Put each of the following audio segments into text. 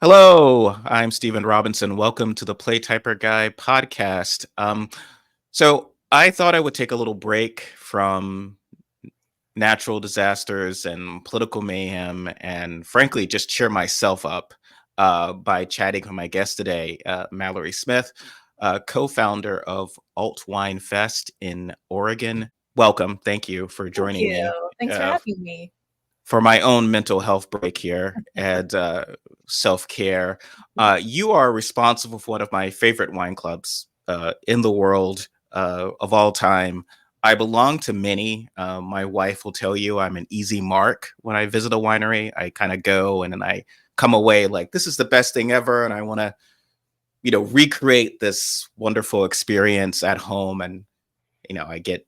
Hello, I'm Stephen Robinson. Welcome to the Play Typer Guy podcast. So I thought I would take a little break from natural disasters and political mayhem, and frankly, just cheer myself up by chatting with my guest today, Mallory Smith, co-founder of Alt Wine Fest in Oregon. Welcome. Thank you for Thank joining me. you. Thanks for Uh, having me. for my own mental health break here and self care. You are responsible for one of my favorite wine clubs in the world of all time. I belong to many. My wife will tell you I'm an easy mark when I visit a winery. I kind of go and then I come away like this is the best thing ever, and I want to, recreate this wonderful experience at home. And I get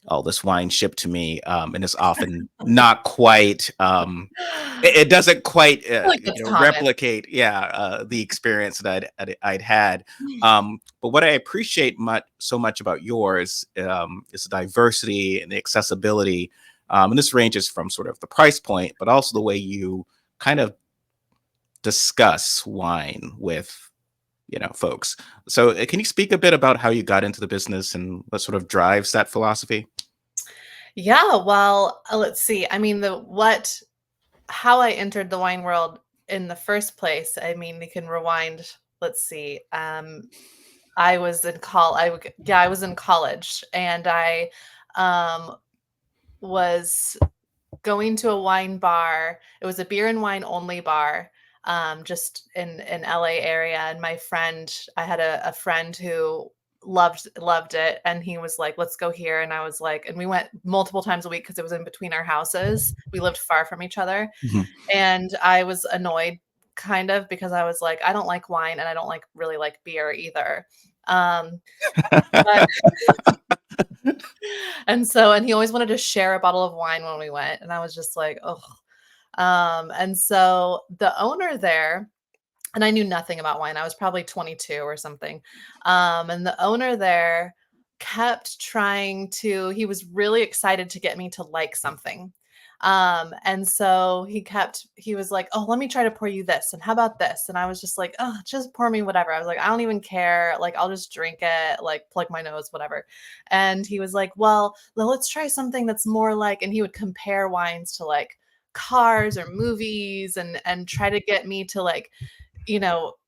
all this wine shipped to me, and it's often not quite it doesn't quite I feel like that's common. replicate the experience that I'd had. But what I appreciate so much about yours is the diversity and the accessibility, and this ranges from sort of the price point but also the way you kind of discuss wine with folks. So can you speak a bit about how you got into the business and what sort of drives that philosophy? Yeah, well, let's see. I mean, how I entered the wine world in the first place. I mean, we can rewind. Let's see. I was in I was in college, and I um was going to a wine bar. It was a beer and wine only bar, just in LA area. And I had a friend who loved it, and he was like, "Let's go here." And I was like, and we went multiple times a week because it was in between our houses. We lived far from each other, Mhm. and I was annoyed kind of because I was like, I don't like wine and I don't really like beer either. Um, but and he always wanted to share a bottle of wine when we went, and I was just like, oh. And so the owner there, and I knew nothing about wine. I was probably 22 or something. And the owner there kept he was really excited to get me to like something. And so he was like, "Oh, let me try to pour you this. And how about this?" And I was just like, "Oh, just pour me whatever." I was like, "I don't even care. Like, I'll just drink it, like plug my nose, whatever." And he was like, "Well, let's try something that's more like," and he would compare wines to like cars or movies and try to get me to like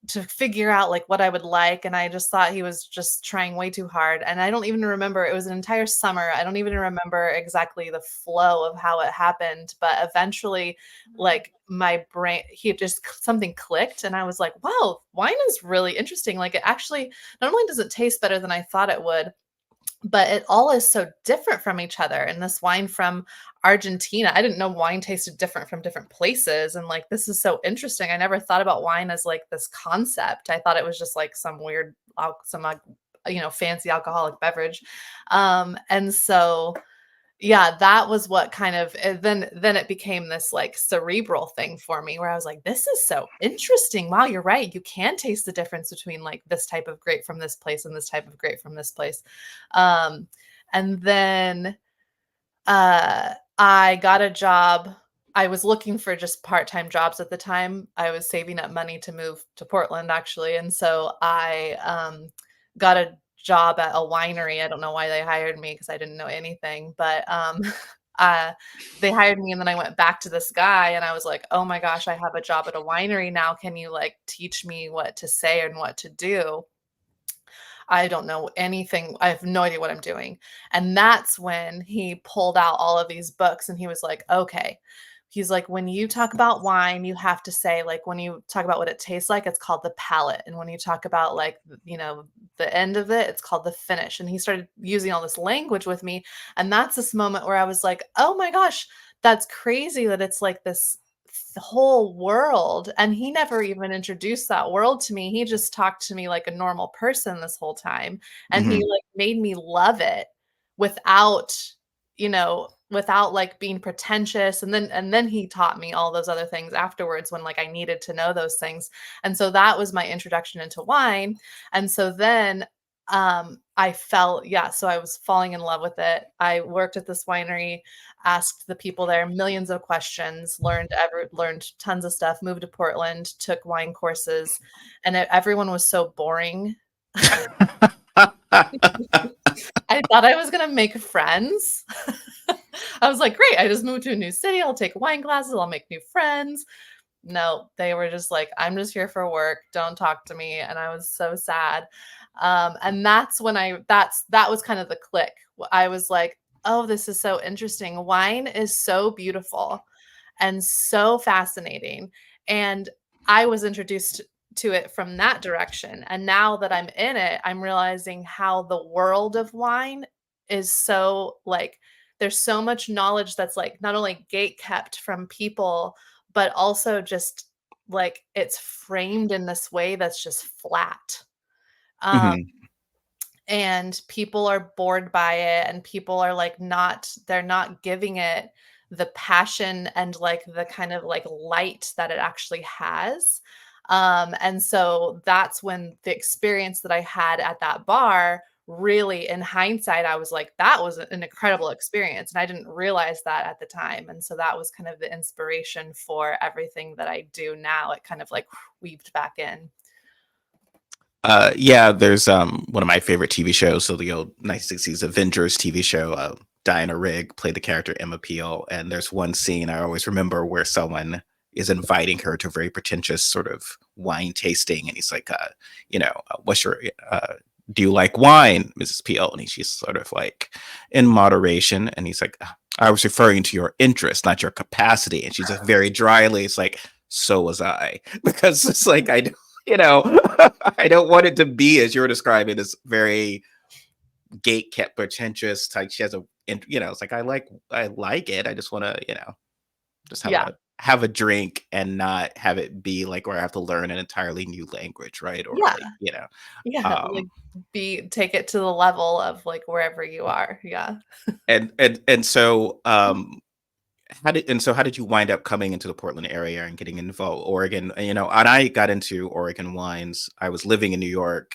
to figure out like what I would like. And I just thought he was just trying way too hard. And I don't even remember, it was an entire summer. I don't even remember exactly the flow of how it happened. But eventually, like my brain, something clicked. And I was like, wow, wine is really interesting. Like it actually not only does it taste better than I thought it would, but it all is so different from each other. And this wine from Argentina, I didn't know wine tasted different from different places. And like, this is so interesting. I never thought about wine as like this concept. I thought it was just like some weird, fancy alcoholic beverage. And so yeah, that was what kind of then it became this, like, cerebral thing for me where I was like, "This is so interesting. Wow, you're right. You can taste the difference between, like, this type of grape from this place and this type of grape from this place." Um, and then, I got a job. I was looking for just part-time jobs at the time. I was saving up money to move to Portland, actually, and so I, got a job at a winery. I don't know why they hired me because I didn't know anything, but, uh, they hired me, and then I went back to this guy, and I was like, "Oh my gosh, I have a job at a winery now. Can you, like, teach me what to say and what to do?" I don't know anything. I have no idea what I'm doing. And that's when he pulled out all of these books and he was like, okay. He's like, when you talk about wine, you have to say, like, when you talk about what it tastes like, it's called the palate. And when you talk about, like, the end of it, it's called the finish. And he started using all this language with me. And that's this moment where I was like, oh my gosh, that's crazy that it's like this whole world, and he never even introduced that world to me. He just talked to me like a normal person this whole time, and he, Mhm. like, made me love it without, without, like, being pretentious, and then he taught me all those other things afterwards when, like, I needed to know those things, and so that was my introduction into wine, and so then I fell yeah, so I was falling in love with it. I worked at this winery, asked the people there millions of questions, learned tons of stuff, moved to Portland, took wine courses, and everyone was so boring. I thought I was gonna make friends. I was like, "Great, I just moved to a new city, I'll take wine classes, I'll make new friends." No, they were just like, "I'm just here for work, don't talk to me," and I was so sad. And that's when that was kind of the click. I was like, "Oh, this is so interesting. Wine is so beautiful and so fascinating." And I was introduced to it from that direction. And now that I'm in it, I'm realizing how the world of wine is so like there's so much knowledge that's like not only gate kept from people, but also just like it's framed in this way that's just flat. Um, Mhm. and people are bored by it and people are like they're not giving it the passion and like the kind of like light that it actually has. And so that's when the experience that I had at that bar really in hindsight I was like that was an incredible experience and I didn't realize that at the time, and so that was kind of the inspiration for everything that I do now. It kind of like weaved back in. Yeah, there's one of my favorite TV shows, so the old 1960s Avengers TV show. Diana Rigg played the character Emma Peel, and there's one scene I always remember where someone is inviting her to a very pretentious sort of wine tasting, and he's like, "What's your do you like wine, Mrs. Peel?" And she's sort of like in moderation, and he's like, "I was referring to your interest, not your capacity," and she's like very dryly, it's like, "So was I," because it's like you know, I don't want it to be as you're describing this very gate kept pretentious. Like she has it's like I like it. I just want to, just Yeah. have a drink and not have it be like where I have to learn an entirely new language, right? Or Yeah. like, Yeah, um, like, take it to the level of, like, wherever you are, yeah. and so how did you wind up coming into the Portland area and getting involved Oregon? And I got into Oregon wines. I was living in New York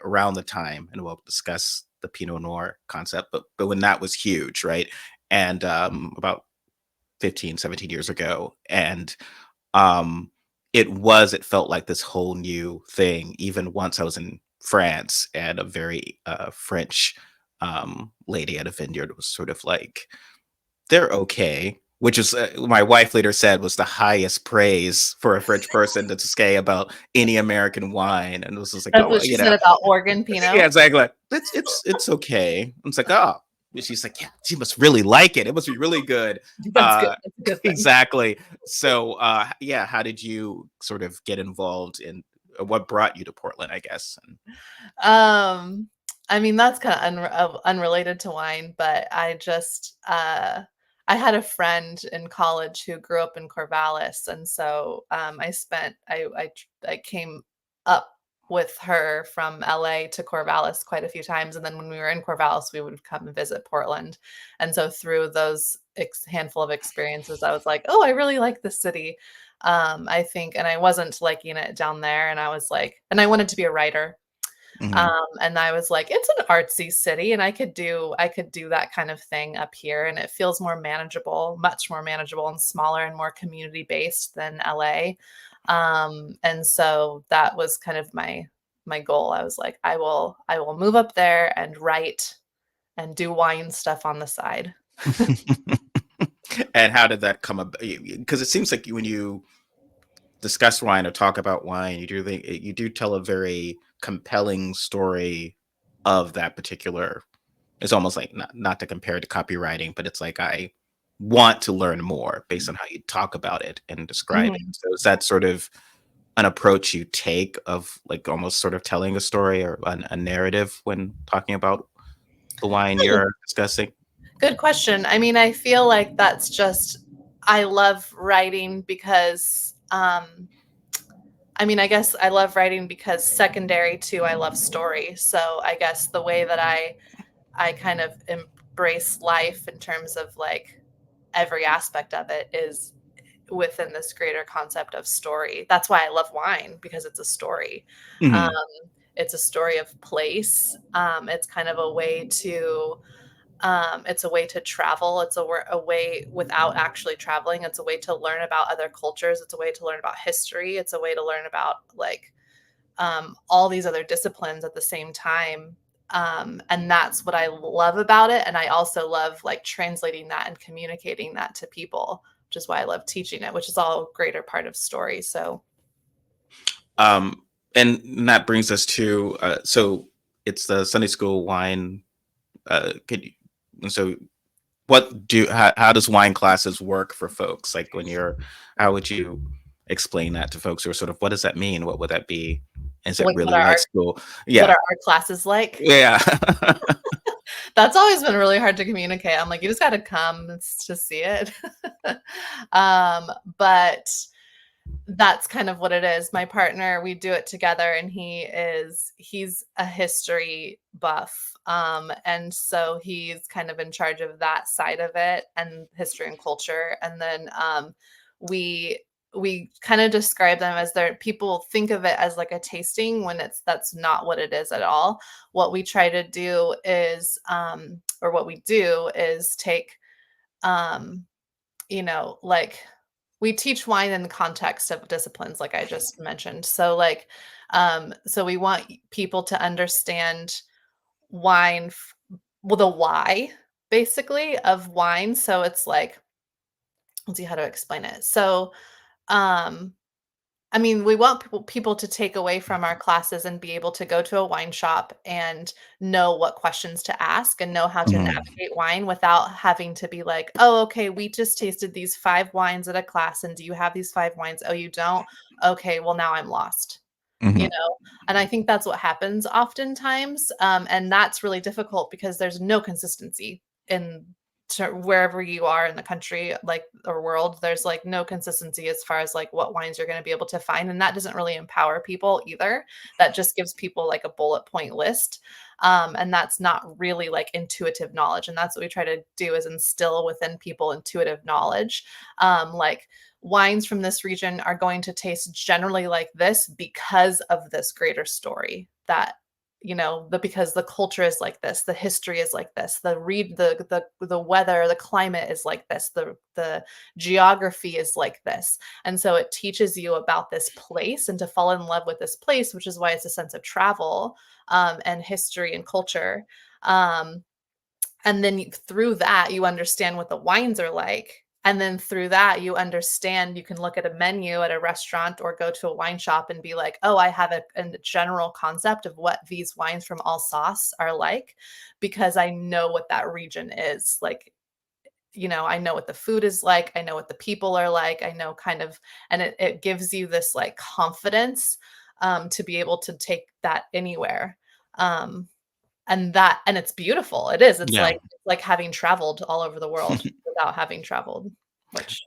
around the time, and we'll discuss the Pinot Noir concept. But when that was huge, right? And about 15, 17 years ago, and um, it felt like this whole new thing. Even once I was in France, and a very French lady at a vineyard was sort of like, they're okay, which is my wife later said was the highest praise for a French person to say about any American wine, and it was just like, That's oh, what she said about Oregon yeah, Pinot? exactly. Like, it's okay. And it's like, oh, and she's like, yeah, she must really like it. It must be really good. That's good, that's a good thing. Exactly. So, yeah, how did you sort of get involved in what brought you to Portland? I guess. Um, I mean, that's kinda unrelated to wine, but I had a friend in college who grew up in Corvallis, and so, I came up with her from LA to Corvallis quite a few times, and then when we were in Corvallis, we would come and visit Portland, and so through those handful of experiences, I was like, "Oh, I really like this city." I think and I wasn't liking it down there, and I was like and I wanted to be a writer. Mhm. And I was like, "It's an artsy city, and I could do that kind of thing up here, and it feels more manageable, much more manageable and smaller and more community based than LA." And so that was kind of my goal. I was like, I will move up there and write and do wine stuff on the side." And how did that come about? Because it seems like when you discuss wine or talk about wine, you do tell a very compelling story of that particular. It's almost like not to compare it to copywriting, but it's like I want to learn more based on how you talk about it and describe it. Mhm. So is that sort of an approach you take of like almost sort of telling a story or a narrative when talking about the wine you're discussing? Good question. I mean, I feel like that's just I love writing because I mean, I guess I love writing because secondary to I love story. So I guess the way that I kind of embrace life in terms of like every aspect of it is within this greater concept of story. That's why I love wine because it's a story. Um, Mhm. It's a story of place. It's kind of a way to it's a way to travel. It's a way without actually traveling. It's a way to learn about other cultures. It's a way to learn about history. It's a way to learn about like all these other disciplines at the same time. And that's what I love about it. And I also love like translating that and communicating that to people, which is why I love teaching it, which is all a greater part of story. So Um, and that brings us to so it's the Sunday school wine. Could you, so how does wine classes work for folks? Like when you're, how would you explain that to folks who are sort of, what does that mean? What would that be? Is it like really like school? what Yeah. are our classes like? Yeah. That's always been really hard to communicate. I'm like, you just got to come to see it. um, but that's kind of what it is. My partner, we do it together, and he's a history buff. And so he's kind of in charge of that side of it and history and culture. And then we we kind of describe them as their people think of it as like a tasting when that's not what it is at all. What we try to do is or what we do is take um like we teach wine in the context of disciplines like I just mentioned. So like so we want people to understand wine well the why basically of wine. So it's like let's see how to explain it. So um I mean, we want people to take away from our classes and be able to go to a wine shop and know what questions to ask and know how to Mhm. navigate wine without having to be like, "Oh, okay, we just tasted these 5 wines at a class, and do you have these 5 wines? Oh, you don't? Okay, well, now I'm lost." You Mhm. know? And I think that's what happens oftentimes, and that's really difficult because there's no consistency in wherever you are in the country, like, or world, there's, like, no consistency as far as, like, what wines you're gonna be able to find, and that doesn't really empower people either. That just gives people, like, a bullet point list, and that's not really, like, intuitive knowledge, and that's what we try to do is instill within people intuitive knowledge, like, wines from this region are going to taste generally like this because of this greater story that because the culture is like this, the history is like this, the weather, the climate is like this, the geography is like this. And so it teaches you about this place and to fall in love with this place, which is why it's a sense of travel and history and culture. um, and then through that, you understand what the wines are like. And then through that, you understand, you can look at a menu at a restaurant or go to a wine shop and be like, oh, I have a general concept of what these wines from Alsace are like because I know what that region is. Like, I know what the food is like. I know what the people are like. I know kind of, and it gives you this like confidence to be able to take that anywhere. Um, and it's beautiful. It is. Yeah. It's like having traveled all over the world without having traveled, which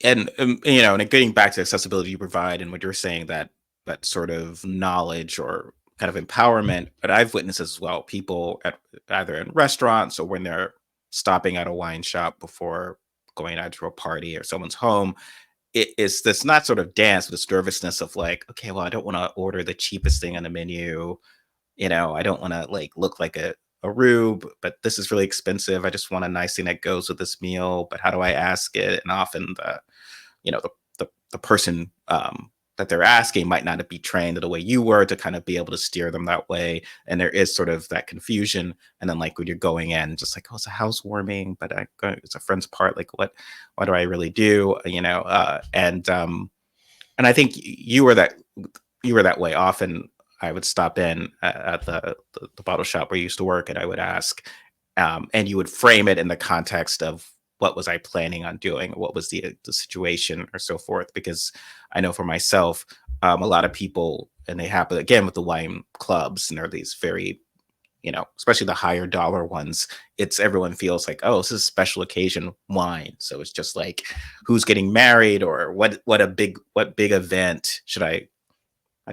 And and getting back to accessibility you provide and what you're saying, that sort of knowledge or kind of empowerment, but I've witnessed as well, people at either in restaurants or when they're stopping at a wine shop before going out to a party or someone's home, it is this not sort of dance, but this nervousness of like, okay, well, I don't want to order the cheapest thing on the menu. I don't want to like look like a rube, but this is really expensive. I just want a nice thing that goes with this meal. But how do I ask it? And often the person that they're asking might not be trained the way you were to kind of be able to steer them that way. And there is sort of that confusion. And then like when you're going in, just like, oh, it's a housewarming, but it's a friend's part. Like what do I really do? And I think you were that way. Often I would stop in at the bottle shop where you used to work, and I would ask, and you would frame it in the context of what was I planning on doing, what was the situation, or so forth. Because I know for myself, a lot of people, and they happen again with the wine clubs, and they're these very especially the higher dollar ones, it's everyone feels like, oh, this is a special occasion wine. So it's just like who's getting married or what big event should I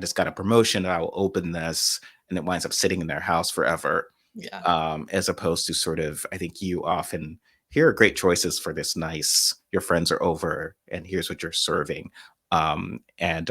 just got a promotion and I will open this and it winds up sitting in their house forever. yeah. As opposed to sort of, I think you often here are great choices for this nice, your friends are over and here's what you're serving. And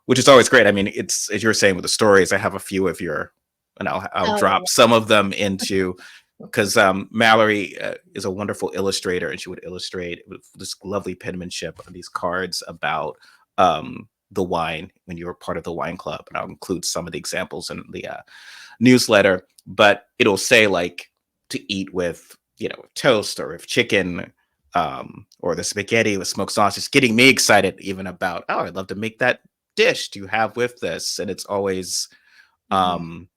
which is always great. I mean, it's as you were saying with the stories. I have a few of your, and I'll Oh, drop some of them into because Mallory is a wonderful illustrator, and she would illustrate with this lovely penmanship on these cards about the wine when you were part of the wine club, and I'll include some of the examples in the newsletter. But it'll say like to eat with toast or with chicken. Or the spaghetti with smoked sausage, getting me excited even about, oh, I'd love to make that dish do you have with this? And it's always mhm, um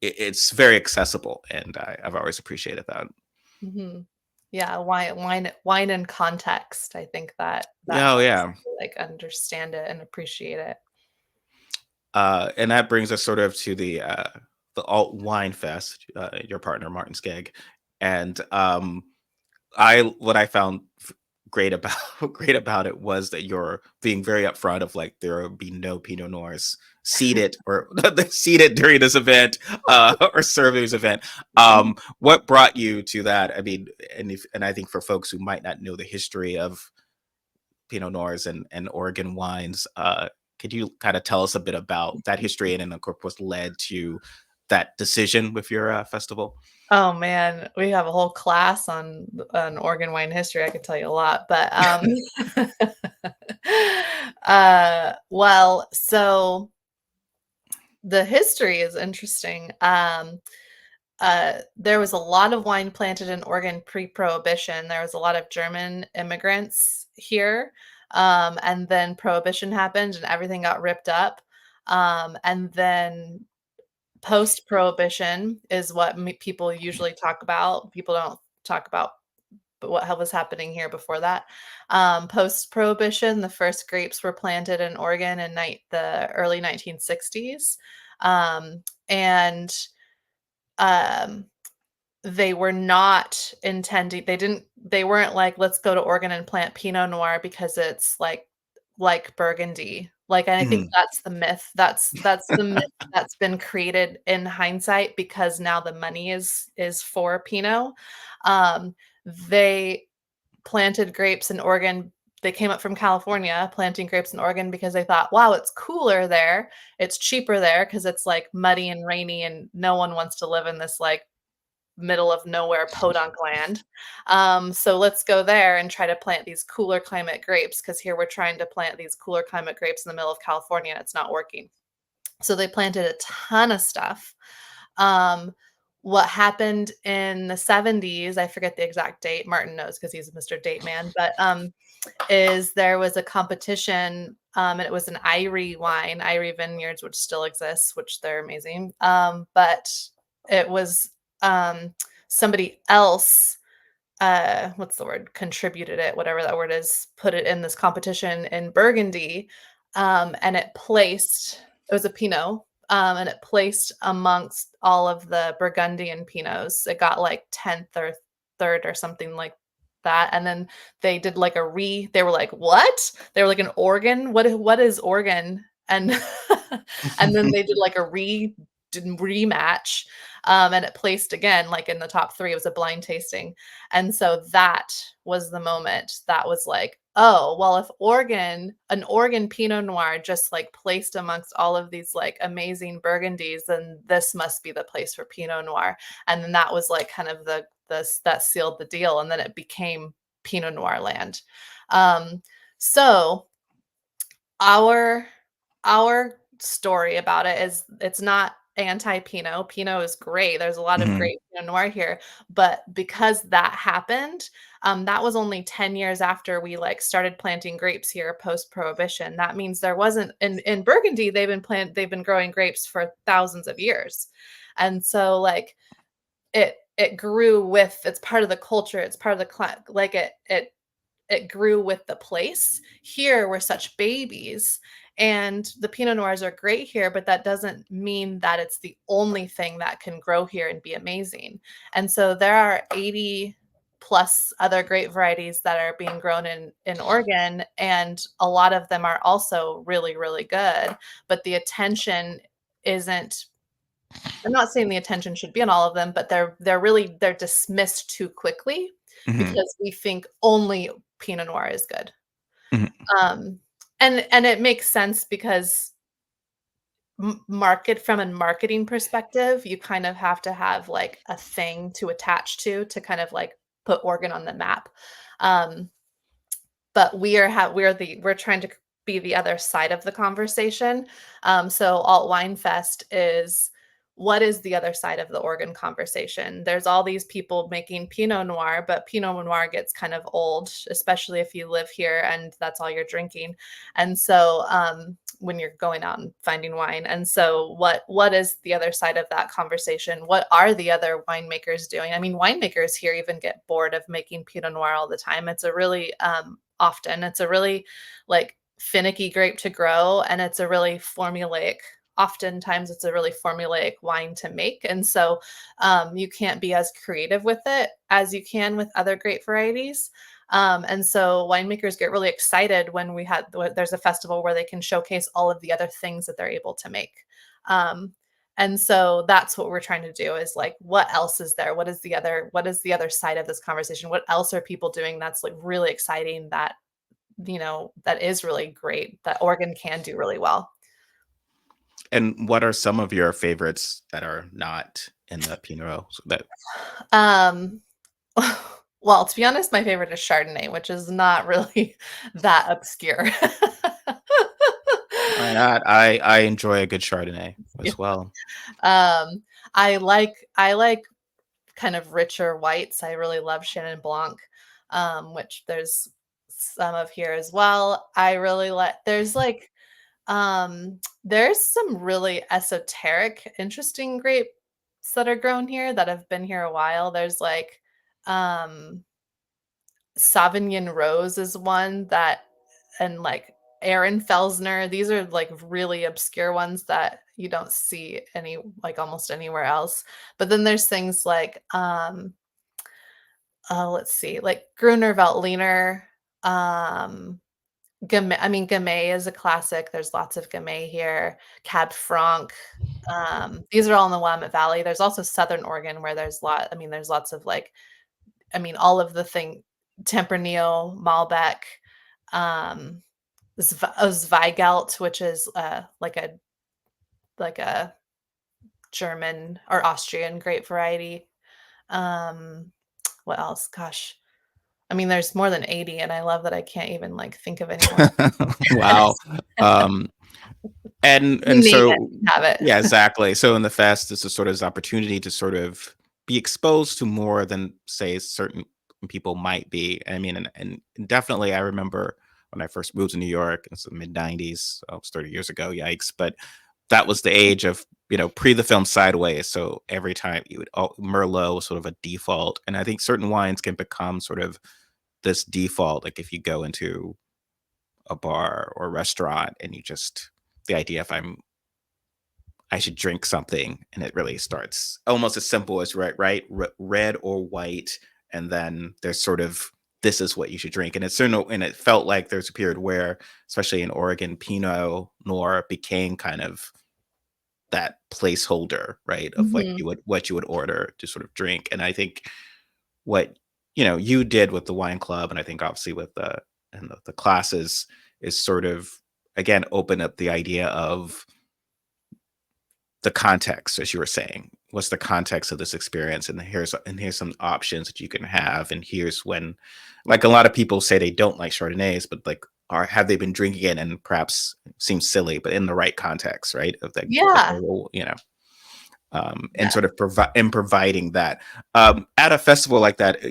it's very accessible, and I've always appreciated that. mhm. Yeah, wine in context. I think that Yeah, oh, helps yeah. you, like, understand it and appreciate it. And that brings us sort of to the alt wine fest, your partner Martin Skegg. And I what I found great about great about it was that you're being very upfront of like there will be no Pinot Noirs seated or seated during this event or serving this event. What brought you to that? I mean, and I think for folks who might not know the history of Pinot Noirs and Oregon wines, could you kind of tell us a bit about that history and then of course what led to that decision with your festival? Oh, man, we have a whole class on Oregon wine history. I could tell you a lot, but, well, so the history is interesting. There was a lot of wine planted in Oregon pre-Prohibition. There was a lot of German immigrants here, and then Prohibition happened and everything got ripped up. And then post-Prohibition is what people usually talk about. People don't talk about what was happening here before that. Post-Prohibition, the first grapes were planted in Oregon in the early 1960s. And um, they were not intending they weren't like, "Let's go to Oregon and plant Pinot Noir because it's like Burgundy." Like, and I think Mhm. that's the myth. That's the myth that's been created in hindsight because now the money is for Pinot. They planted grapes in Oregon. They came up from California planting grapes in Oregon because they thought, "Wow, it's cooler there. It's cheaper there because it's, like, muddy and rainy, and no one wants to live in this, like, middle of nowhere podunk land. So let's go there and try to plant these cooler climate grapes because here we're trying to plant these cooler climate grapes in the middle of California and it's not working." So they planted a ton of stuff. Um, what happened in the 70s, I forget the exact date. Martin knows because he's Mr. Date Man, but is there was a competition, and it was an Irie wine, Irie Vineyards, which still exists, which they're amazing. But it was somebody else, what's the word? Contributed it, whatever that word is, put it in this competition in Burgundy, and it was a Pinot, and it placed amongst all of the Burgundian Pinots. It got like 10th or third or something like that. And then they were like, what? They were like an organ. What is organ? And and then they did like a rematch, and it placed again like in the top three. It was a blind tasting, and so that was the moment that was like, oh, well, if an Oregon Pinot Noir just like placed amongst all of these like amazing Burgundies, then this must be the place for Pinot Noir. And then that was like kind of that sealed the deal. And then it became Pinot Noir land. Um, so our our story about it is it's not anti-Pinot. Pinot is great. There's a lot of Mhm. great Pinot Noir here, but because that happened, that was only 10 years after we like started planting grapes here post-prohibition. That means there wasn't in Burgundy, they've been growing grapes for thousands of years. And so like it grew with it's part of the culture, it's part of like it grew with the place. Here, we're such babies, and the Pinot Noirs are great here, but that doesn't mean that it's the only thing that can grow here and be amazing. And so there are 80 plus other grape varieties that are being grown in Oregon, and a lot of them are also really, really good, but the attention isn't I'm not saying the attention should be on all of them, but they're dismissed too quickly Mhm. because we think only Pinot Noir is good. Mhm. Um, And it makes sense because market from a marketing perspective, you kind of have to have, like, a thing to attach to kind of, like, put Oregon on the map. Um, but we're trying to be the other side of the conversation. So Alt Wine Fest is what is the other side of the Oregon conversation? There's all these people making Pinot Noir, but Pinot Noir gets kind of old, especially if you live here and that's all you're drinking. And so when you're going out and finding wine. And so what is the other side of that conversation? What are the other winemakers doing? I mean, winemakers here even get bored of making Pinot Noir all the time. It's a really often it's a really like finicky grape to grow, and it's a really formulaic oftentimes it's a really formulaic wine to make. And so you can't be as creative with it as you can with other grape varieties. And so winemakers get really excited when there's a festival where they can showcase all of the other things that they're able to make. Um, and so that's what we're trying to do is like, what else is there? What is the other side of this conversation? What else are people doing that's like really exciting that, that is really great that Oregon can do really well? And what are some of your favorites that are not in the Pinot? So that Um, well, to be honest, my favorite is Chardonnay, which is not really that obscure. why not? I enjoy a good Chardonnay Yeah. as well. Um, I like kind of richer whites. I really love Chenin Blanc, which there's some of here as well. I really like there's some really esoteric, interesting grapes that are grown here that have been here a while. There's like um Sauvignon Rose is one that and like Aaron Felsner. These are like really obscure ones that you don't see like almost anywhere else. But then there's things like let's see, like Gruner Veltliner, um Gamay. I mean, Gamay is a classic. There's lots of Gamay here. Cab Franc. These are all in the Willamette Valley. There's also Southern Oregon where there's lots of like, all of the thing, Tempranillo, Malbec, um, Zweigelt, which is like a German or Austrian grape variety. Um, what else? Gosh, I mean, there's more than 80, and I love that I can't even like think of any more. Wow. Um, and You name it, so you have it. yeah, exactly. So in the fest, it's a sort of this opportunity to sort of be exposed to more than say certain people might be. I mean, and definitely, I remember when I first moved to New York. It's the mid '90s. Oh, it's 30 years ago. Yikes! But that was the age of pre the film Sideways. So every time Merlot was sort of a default, and I think certain wines can become sort of this default. Like if you go into a bar or restaurant and you just the idea if I should drink something, and it really starts almost as simple as red or white, and then there's sort of this is what you should drink, and it felt like there's a period where, especially in Oregon, Pinot Noir became kind of that placeholder, right, of Mhm. what you would order to sort of drink, and I think what you did with the wine club, and I think obviously with the classes is sort of again open up the idea of the context, as you were saying. What's the context of this experience? And here's some options that you can have. And here's when, like a lot of people say they don't like Chardonnays, but like have they been drinking it and perhaps seems silly, but in the right context, right? Of the Yeah. whole, and Yeah. sort of providing that at a festival like that,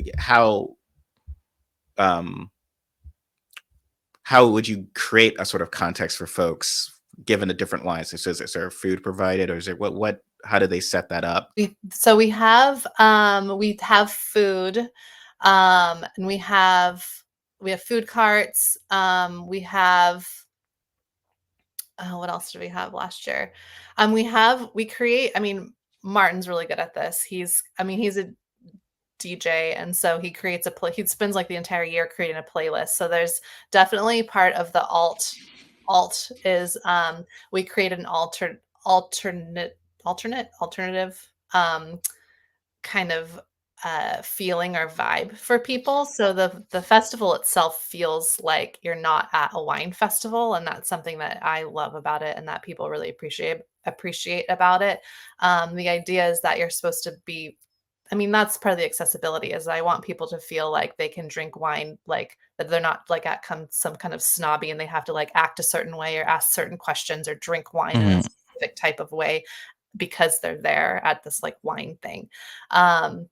um, how would you create a sort of context for folks given the different wines? Is there food provided, or is there what how do they set that up? So we have food, and we have food carts, what else did we have last year? We create, I mean, Martin's really good at this. He's a DJ, and so he spends like the entire year creating a playlist. So there's definitely part of the alt is we create an alternative kind of feeling or vibe for people. So the festival itself feels like you're not at a wine festival, and that's something that I love about it, and that people really appreciate about it. The idea is that you're supposed to be. I mean, that's part of the accessibility is I want people to feel like they can drink wine, like that they're not like at some kind of snobby and they have to like act a certain way or ask certain questions or drink wine in a Mhm. specific type of way because they're there at this like wine thing. Um,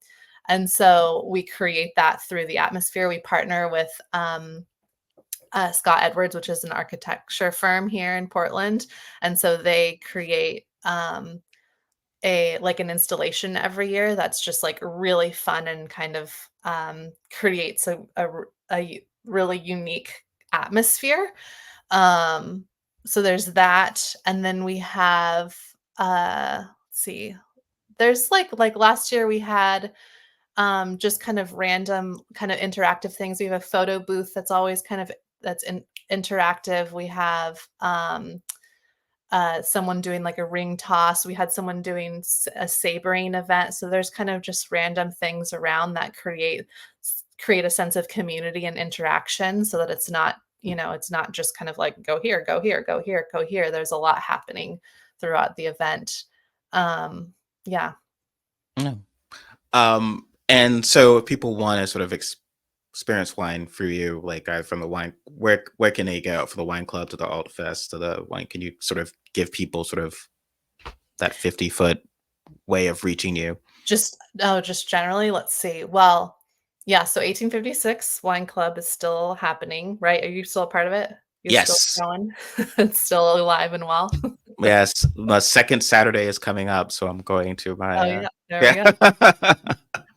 and so we create that through the atmosphere. We partner with Scott Edwards, which is an architecture firm here in Portland. And so they create a like an installation every year that's just like really fun and kind of creates a really unique atmosphere. Um, so there's that. And then we have, let's see, there's like last year we had just kind of random kind of interactive things. We have a photo booth that's always kind of interactive. We have someone doing like a ring toss. We had someone doing a sabering event. So there's kind of just random things around that create a sense of community and interaction so that it's not, it's not just kind of like go here, go here, go here, go here. There's a lot happening throughout the event. Yeah. Yeah. And so if people want to sort of experience wine through you, like from the wine, where can they go from the wine club to the alt fest to the wine? Can you sort of give people sort of that 50-foot way of reaching you? Just generally, let's see. Well, yeah, so 1856 Wine Club is still happening, right? Are you still a part of it? You're still Yes. going? It's still alive and well? Yes. The second Saturday is coming up, so I'm going to my Oh, yeah, there we yeah. go.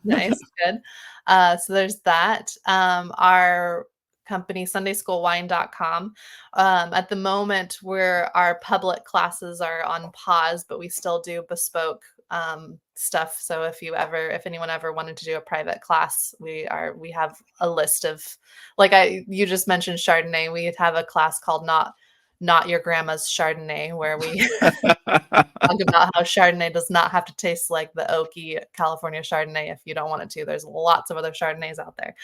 Nice, good. So there's that. Our company, sundayschoolwine.com. At the moment, where our public classes are on pause, but we still do bespoke stuff. So if anyone ever wanted to do a private class, we have a list of, like you just mentioned Chardonnay. We have a class called Not Your Grandma's Chardonnay, where we talk about how Chardonnay does not have to taste like the oaky California Chardonnay if you don't want it to. There's lots of other Chardonnays out there.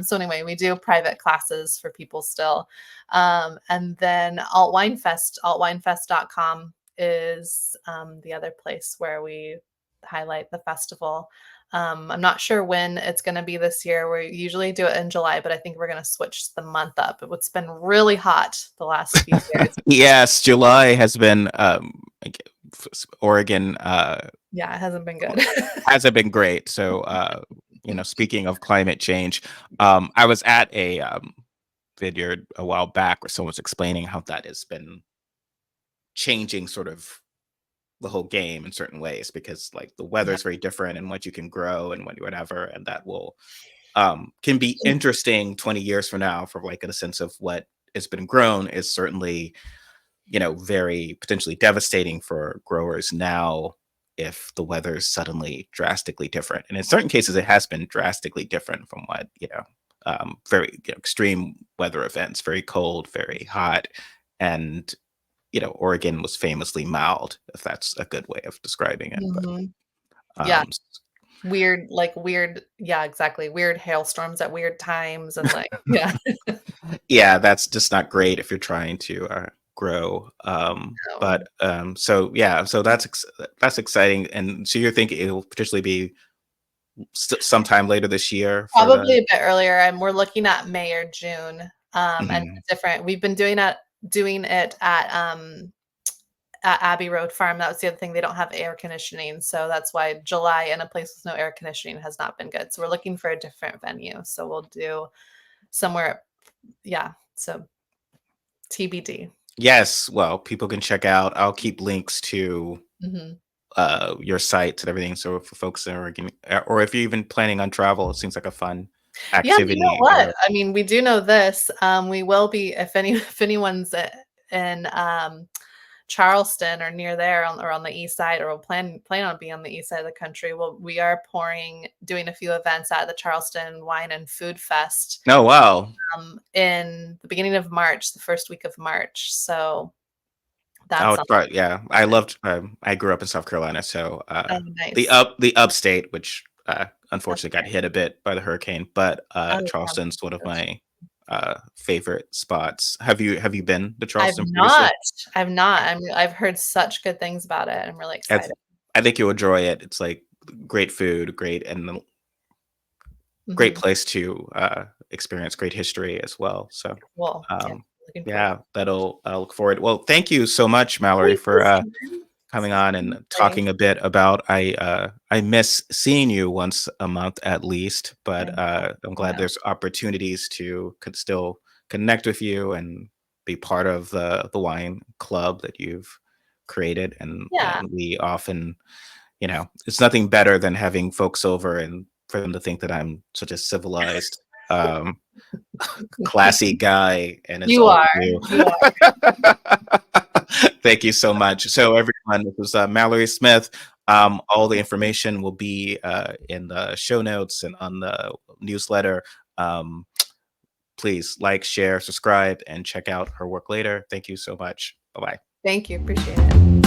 So anyway, we do private classes for people still. And then altwinefest.com is the other place where we highlight the festival. I'm not sure when it's going to be this year. We usually do it in July, but I think we're going to switch the month up. It's been really hot the last few years. Yes, July has been like, Oregon Yeah, it hasn't been good. hasn't been great. So speaking of climate change, I was at a vineyard a while back where someone was explaining how that has been changing sort of the whole game in certain ways because like the weather Yeah. is very different and what you can grow and what whatever, and that will can be interesting 20 years from now for like in a sense of what has been grown is certainly very potentially devastating for growers now if the weather is suddenly drastically different. And in certain cases, it has been drastically different from what, very extreme weather events, very cold, very hot. And, Oregon was famously mild, if that's a good way of describing it. But Mhm. Yeah, um, weird, yeah, exactly. Weird hailstorms at weird times and like, yeah. yeah, that's just not great if you're trying to grow. No. But so yeah, so that's exciting. And so you're thinking it will potentially be sometime later this year for the. Probably a bit earlier, and we're looking at May or June, and Mhm. different. We've been doing it at Abbey Road Farm. That was the other thing. They don't have air conditioning, so that's why July in a place with no air conditioning has not been good. So we're looking for a different venue. So we'll do somewhere, yeah, so TBD. Yes, well, people can check out. I'll keep links to Mhm. your sites and everything. So for folks that are or if you're even planning on travel, it seems like a fun Yeah, you know activity. what? I mean, we do know this. We will be if anyone's in Charleston or near there or on the east side, or will plan on being on the east side of the country. Well, we are doing a few events at the Charleston Wine and Food Fest Oh wow. in the beginning of March, the first week of March. So that's Oh, something. right, yeah. I loved. I grew up in South Carolina, so Oh, nice. the upstate, which That's unfortunately got great. hit a bit by the hurricane, but Oh, yeah. Charleston's one of That's my favorite spots. Have you been to I've Charleston previously? not. I've not. I've heard such good things about it. I'm really I, excited. I think you'll enjoy it. It's like great food, great Mhm. place to experience great history as well. So, Cool. Yeah, um, looking forward yeah, to it. that'll I'll look forward. Well, thank you so much, Mallory, Thank you for so much. coming This has on been and lovely. talking a bit about I miss seeing you once a month at least, I but know. I'm I glad know. there's opportunities to could still connect with you and be part of the wine club that you've created. Yeah. And we often, it's nothing better than having folks over and for them to think that I'm such a civilized, um, classy guy, and it's You all are. you. You are. Thank you so much. So, everyone, this was Mallory Smith. All the information will be in the show notes and on the newsletter. Um, Please like, share, subscribe, and check out her work later. Thank you so much. Bye bye. Thank you. Appreciate it.